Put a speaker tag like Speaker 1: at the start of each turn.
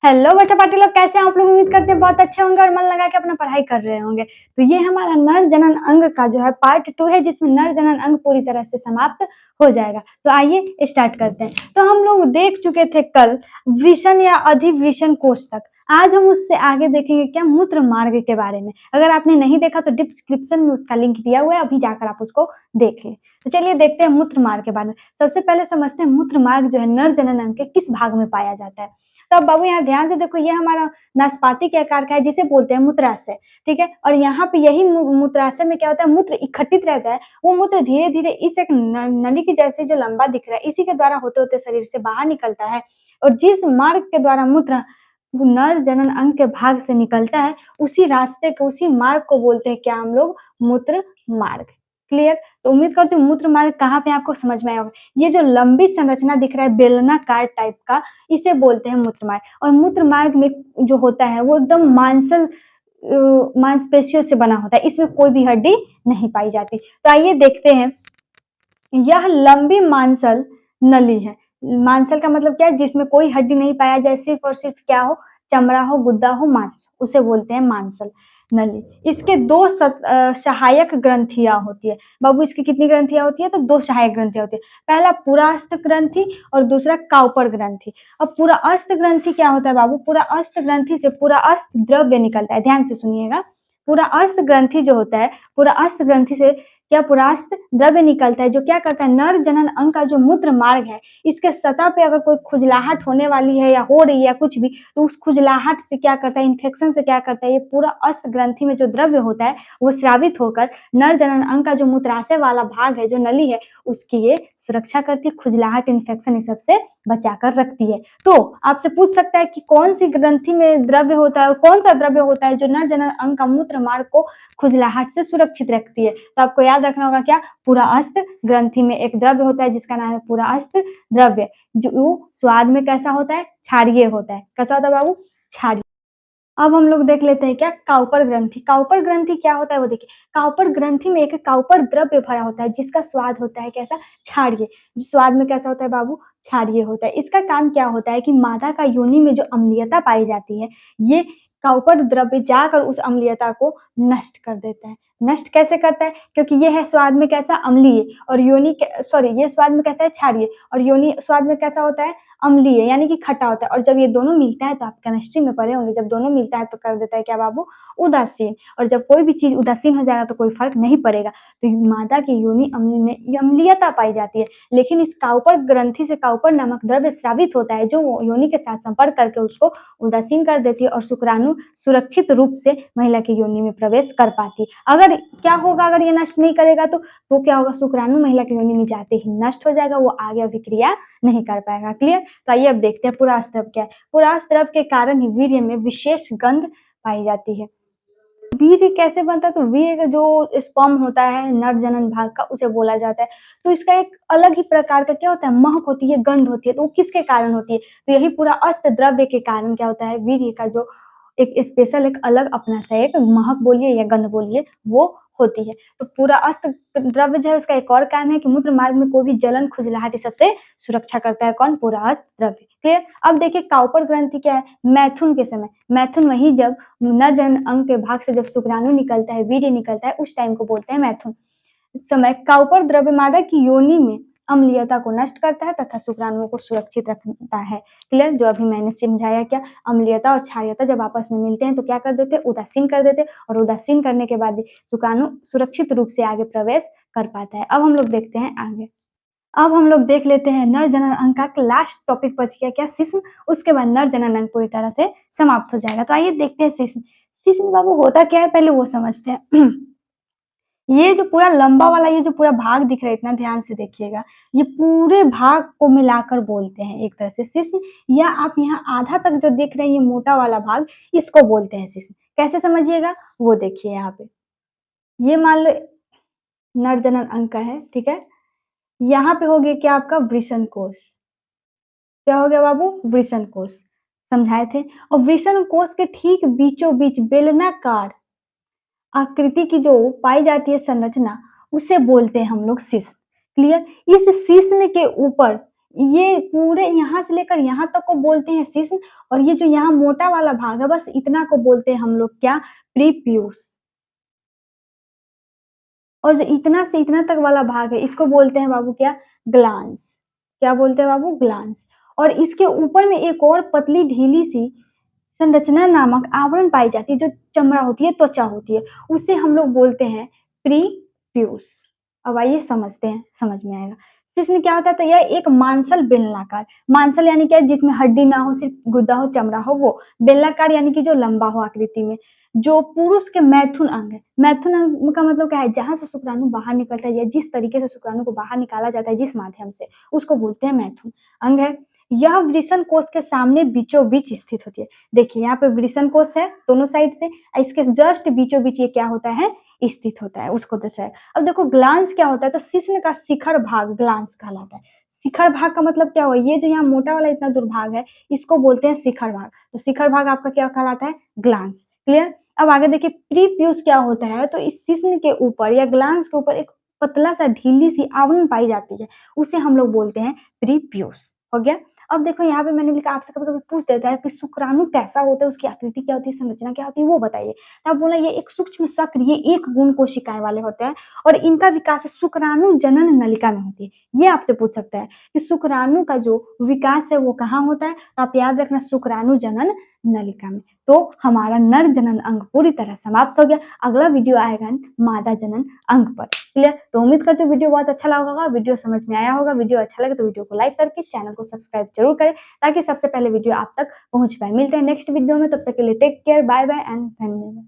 Speaker 1: Hello बच्चा party लोग, कैसे हैं आप लोग? उम्मीद करते हैं बहुत अच्छे होंगे और मन लगा के अपना पढ़ाई कर रहे होंगे। तो ये हमारा नर जनन अंग का जो है पार्ट 2 है, जिसमें नर जनन अंग पूरी तरह से समाप्त हो जाएगा। तो आइए स्टार्ट करते हैं। तो हम लोग देख चुके थे कल वृषण या अधिवृषण कोष तक। आज हम उससे आगे देखेंगे क्या, मूत्र मार्ग के बारे में। अगर आपने नहीं देखा तो डिस्क्रिप्शन में उसका लिंक दिया हुआ है, अभी जाकर आप उसको देख लें। तो चलिए देखते हैं मूत्र मार्ग के बारे में। सबसे पहले समझते हैं मूत्र मार्ग जो है नर जनन अंग के किस भाग में पाया जाता है। तो अब बाबू यहाँ ध्यान से देखो, ये हमारा नाशपाती के आकार का है, जिसे बोलते हैं मूत्राशय। ठीक है, और यहाँ पे यही मूत्राशय में क्या होता है, मूत्र इकट्ठित रहता है। वो मूत्र धीरे धीरे इस एक नली के जैसे जो लंबा दिख रहा है, इसी के द्वारा होते होते शरीर से बाहर निकलता है। और जिस मार्ग के द्वारा मूत्र नर जनन अंग के भाग से निकलता है, उसी रास्ते को, उसी मार्ग को बोलते हैं क्या हम लोग, मूत्र मार्ग। क्लियर? तो उम्मीद करती हूँ मूत्र मार्ग कहाँ पे आपको समझ में आया होगा। ये जो लंबी संरचना दिख रहा है बेलनाकार टाइप का, इसे बोलते हैं मूत्र मार्ग। और मूत्र मार्ग में जो होता है वो एकदम मांसपेशियों से बना होता है, इसमें कोई भी हड्डी नहीं पाई जाती। तो आइए देखते हैं, यह लंबी मांसल नली है। मांसल का मतलब क्या है, जिसमें कोई हड्डी नहीं पाया जाए, सिर्फ और सिर्फ क्या हो, चमड़ा हो, गुद्दा हो, मांस, उसे बोलते हैं मांसल नली। इसके दो सहायक ग्रंथियां होती है। बाबू इसकी कितनी ग्रंथियां होती है, तो दो सहायक ग्रंथियां होती है। पहला पुरास्थ ग्रंथि और दूसरा काउपर ग्रंथि। अब पुरास्थ ग्रंथि क्या होता है बाबू, पुरास्थ ग्रंथि से पुरास्थ द्रव्य निकलता है। ध्यान से सुनिएगा, पुरास्थ ग्रंथि जो होता है, पुरास्थ ग्रंथि से क्या पुरास्थ द्रव्य निकलता है, जो क्या करता है, नर जनन अंग का जो मूत्र मार्ग है, इसके सतह पे अगर कोई खुजलाहट होने वाली है या हो रही है कुछ भी, तो उस खुजलाहट से क्या करता है, इन्फेक्शन से क्या करता है, ये पूरा अस्त ग्रंथि में जो द्रव्य होता है वो स्रावित होकर नर जनन अंग का जो मूत्राशय वाला भाग है, जो नली है, उसकी ये सुरक्षा करती है, खुजलाहट, इन्फेक्शन, इस सबसे बचाकर रखती है। तो आपसे पूछ सकता है कि कौन सी ग्रंथि में द्रव्य होता है और कौन सा द्रव्य होता है जो नर जनन अंग का मूत्र मार्ग को खुजलाहट से सुरक्षित रखती है। तो आपको याद रखना होगा क्या, पुराअस्त्र ग्रंथि में एक द्रव्य होता है जिसका नाम है पुराअस्त्र द्रव्य, जो स्वाद में कैसा होता है, क्षारीय होता है। कैसा होता है बाबू, क्षारीय। अब हम लोग देख लेते हैं क्या, काउपर ग्रंथि। काउपर ग्रंथि क्या होता है वो देखिए। काउपर ग्रंथि में एक काउपर द्रव्य भरा होता है, जिसका स्वाद होता है कैसा, क्षारीय। जो स्वाद में कैसा होता है बाबू, क्षारीय होता है। इसका काम क्या होता है कि मादा का योनि में जो अम्लीयता पाई जाती है, ये काउपर द्रव्य जाकर उस अम्लीयता को नष्ट कर देता है। नष्ट कैसे करता है, क्योंकि ये है स्वाद में कैसा, अम्लीय, और योनि सॉरी, ये स्वाद में कैसा है, क्षारीय, और योनि स्वाद में कैसा होता है, अम्लीय, यानी कि खट्टा होता है। और जब ये दोनों मिलता है, तो आप केमिस्ट्री में पढ़े होंगे, जब दोनों मिलता है तो कर देता है क्या बाबू, उदासीन। और जब कोई भी चीज उदासीन हो जाएगा तो कोई फर्क नहीं पड़ेगा। तो मादा की योनि अम्ल में अम्लीयता पाई जाती है, लेकिन इस काउपर ग्रंथि से काउपर नामक द्रव्य स्रावित होता है, जो योनि के साथ संपर्क करके उसको उदासीन कर देती है, और शुक्राणु सुरक्षित रूप से महिला की योनि में प्रवेश कर पाती है। अगर क्या होगा, अगर ये नष्ट नहीं करेगा तो क्या होगा, शुक्राणु महिला की योनि में जाते ही नष्ट हो जाएगा, वो आगे अभिक्रिया नहीं कर पाएगा। क्लियर? तो आइए अब देखते हैं पुरास्त्रव क्या है। पुरास्त्रव के कारण ही वीर्य में विशेष गंध पाई जाती है। वीर्य कैसे बनता है, तो वीर्य का जो स्पर्म होता है नर जनन भाग का, उसे बोला जाता है। तो इसका एक अलग ही प्रकार का क्या होता है, महक होती है, गंध होती है। तो वो किसके कारण होती है, तो यही पूरा अस्त द्रव्य के कारण क्या होता है, वीर्य का जो एक स्पेशल, एक अलग अपना सा एक महक बोलिए या गंध बोलिए, वो होती है। तो पूरा अस्त द्रव्य जो है, उसका एक और काम है कि मूत्र मार्ग में कोई भी जलन, खुजलाहट, इस सबसे सुरक्षा करता है। कौन, पूरा अस्त द्रव्य। क्लियर? अब देखिए काउपर ग्रंथि क्या है, मैथुन के समय, मैथुन वही जब नर जनन अंग के भाग से जब शुक्राणु निकलता है, वीर्य निकलता है, उस टाइम को बोलते हैं मैथुन समय। काउपर द्रव्य मादा की योनि में अम्लीयता को नष्ट करता है तथा शुक्राणुओं को सुरक्षित रखता है। क्लियर? जो अभी मैंने समझाया क्या, अम्लीयता और क्षारीयता जब आपस में मिलते हैं तो क्या कर देते, उदासीन कर देते, और उदासीन करने के बाद शुक्राणु सुरक्षित रूप से आगे प्रवेश कर पाता है। अब हम लोग देखते हैं आगे। अब हम लोग देख लेते हैं नर जनन अंग का लास्ट टॉपिक बच गया क्या, शिश्न। उसके बाद नर जनन अंग पूरी तरह से समाप्त हो जाएगा। तो आइए देखते हैं शिश्न। शिश्न बाबू होता क्या है, पहले वो समझते हैं। ये जो पूरा लंबा वाला, ये जो पूरा भाग दिख रहा है, इतना ध्यान से देखिएगा, ये पूरे भाग को मिलाकर बोलते हैं एक तरह से शिश्न। या आप यहाँ आधा तक जो देख रहे हैं, ये मोटा वाला भाग, इसको बोलते हैं शिश्न। कैसे समझिएगा, वो देखिए यहाँ पे। ये मान लो नर जनन अंग का है, ठीक है। यहाँ पे हो गया क्या, आपका वृषण कोश। क्या हो गया बाबू, वृषण कोश, समझाए थे। और वृषण कोश के ठीक बीचों बीच बेलनाकार आकृति की जो पाई जाती है संरचना, उसे बोलते हैं हम लोग शिश्न। क्लियर? इस शिश्न के ऊपर ये पूरे यहाँ से लेकर यहाँ तक को बोलते हैं शिश्न, और ये जो यहाँ मोटा वाला भाग है बस इतना को बोलते हैं हम लोग क्या, प्रीप्यूस। और जो इतना से इतना तक वाला भाग है इसको बोलते हैं बाबू क्या, ग्लांस। क्या बोलते हैं बाबू, ग्लांस। और इसके ऊपर में एक और पतली ढीली सी संरचना नामक आवरण पाई जाती है, जो चमड़ा होती है, त्वचा होती है, उसे हम लोग बोलते हैं प्रीप्यूस। अब आइए समझते हैं, समझ में आएगा। शिश्न क्या होता है, तो यह एक मांसल बेलनाकार, मांसल यानी क्या, जिसमें हड्डी ना हो, सिर्फ गुद्दा हो, चमड़ा हो, वो। बेलनाकार यानी कि जो लंबा हो आकृति में, जो पुरुष के मैथुन अंग है। मैथुन अंग का मतलब क्या है, जहां से शुक्राणु बाहर निकलता है या जिस तरीके से शुक्राणु को बाहर निकाला जाता है जिस माध्यम से, उसको बोलते हैं मैथुन अंग है। यह वृषण कोष के सामने बीचों बीच स्थित होती है। देखिए यहाँ पे वृषण कोष है दोनों साइड से, इसके जस्ट बीचों बीच ये क्या होता है, स्थित होता है, उसको दर्शाया। अब देखो ग्लांस क्या होता है, तो शिश्न का शिखर भाग ग्लांस कहलाता है। शिखर भाग का मतलब क्या हुआ, ये जो यहाँ मोटा वाला इतना दूर भाग है इसको बोलते हैं शिखर भाग। तो शिखर भाग आपका क्या कहलाता है, ग्लांस। क्लियर। अब आगे देखिए प्रीप्यूस क्या होता है, तो इस शिश्न के ऊपर या ग्लांस के ऊपर एक पतला सा ढीली सी आवरण पाई जाती है, उसे हम लोग बोलते हैं प्रीप्यूस। हो गया। अब देखो यहाँ पे मैंने लिखा, आपसे कभी कभी पूछ देता है कि शुक्राणु कैसा होता है, उसकी आकृति क्या होती है, संरचना क्या होती है, वो बताइए। तब बोला ये एक सूक्ष्म सक्रिय एक गुण कोशिकाएं वाले होते हैं, और इनका विकास शुक्राणु जनन नलिका में होती है। ये आपसे पूछ सकता है कि शुक्राणु का जो विकास है वो कहाँ होता है, तो आप याद रखना शुक्राणु जनन नलिका में। तो हमारा नर जनन अंग पूरी तरह समाप्त हो गया। अगला वीडियो आएगा मादा जनन अंग पर। क्लियर। तो उम्मीद करते हो वीडियो बहुत अच्छा लगा होगा, वीडियो समझ में आया होगा। वीडियो अच्छा लगे तो वीडियो को लाइक करके चैनल को सब्सक्राइब जरूर करें, ताकि सबसे पहले वीडियो आप तक पहुंच पाए। मिलते हैं नेक्स्ट वीडियो में, तब तक के लिए take care, bye bye and धन्यवाद।